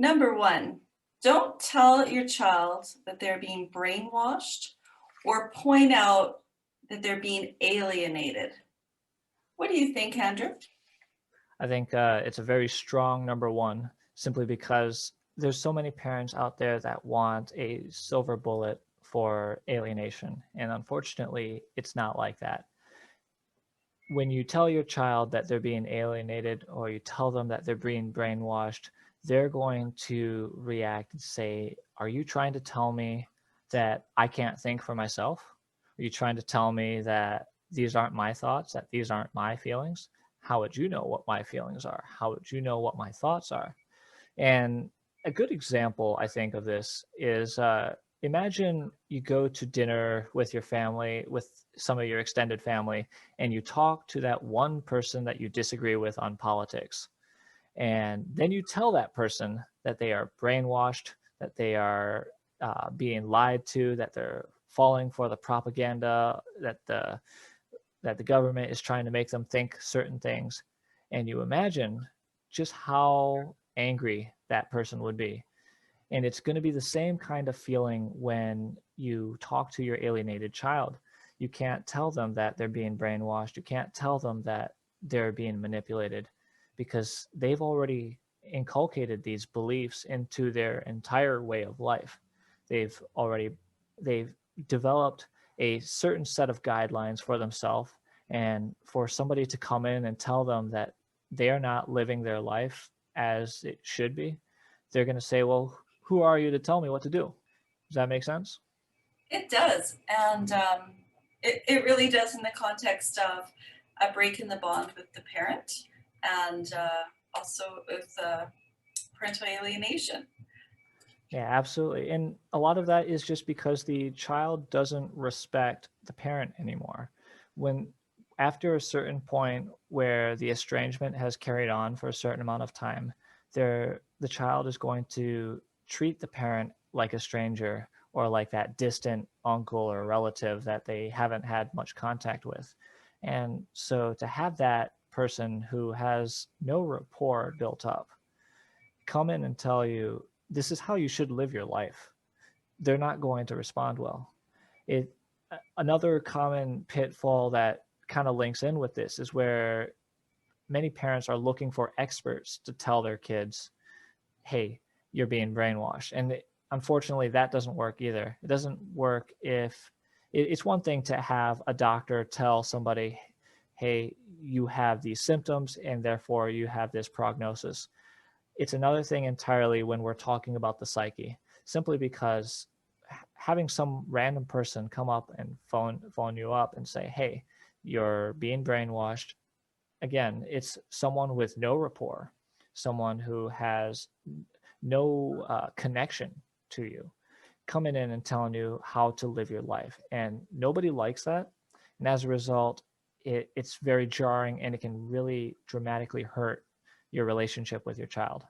Number one, don't tell your child that they're being brainwashed or point out that they're being alienated. What do you think, Andrew? I think it's a very strong number one, simply because there's so many parents out there that want a silver bullet for alienation. And unfortunately, it's not like that. When you tell your child that they're being alienated or you tell them that they're being brainwashed, they're going to react and say, are you trying to tell me that I can't think for myself? Are you trying to tell me that these aren't my thoughts, that these aren't my feelings? How would you know what my feelings are? How would you know what my thoughts are? And a good example, I think, of this is imagine you go to dinner with your family, with some of your extended family, and you talk to that one person that you disagree with on politics. And then you tell that person that they are brainwashed, that they are being lied to, that they're falling for the propaganda, that the government is trying to make them think certain things. And you imagine just how angry that person would be. And it's going to be the same kind of feeling when you talk to your alienated child. You can't tell them that they're being brainwashed. You can't tell them that they're being manipulated because they've already inculcated these beliefs into their entire way of life. They've already they've developed a certain set of guidelines for themselves, and for somebody to come in and tell them that they are not living their life as it should be, they're going to say, well, who are you to tell me what to do? Does that make sense? It does. And it really does in the context of a break in the bond with the parent and also with parental alienation. Yeah, absolutely. And a lot of that is just because the child doesn't respect the parent anymore. When after a certain point where the estrangement has carried on for a certain amount of time, the child is going to treat the parent like a stranger or like that distant uncle or relative that they haven't had much contact with. And so to have that person who has no rapport built up come in and tell you this is how you should live your life, they're not going to respond well. It Another common pitfall that kind of links in with this is where many parents are looking for experts to tell their kids, "Hey, you're being brainwashed." And unfortunately, that doesn't work either. It doesn't work if it's one thing to have a doctor tell somebody, "Hey, you have these symptoms and therefore you have this prognosis." It's another thing entirely when we're talking about the psyche, simply because having some random person come up and phone you up and say, "Hey, you're being brainwashed." Again, it's someone with no rapport, someone who has no connection to you, coming in and telling you how to live your life, and nobody likes that. And as a result, it's very jarring, and it can really dramatically hurt your relationship with your child.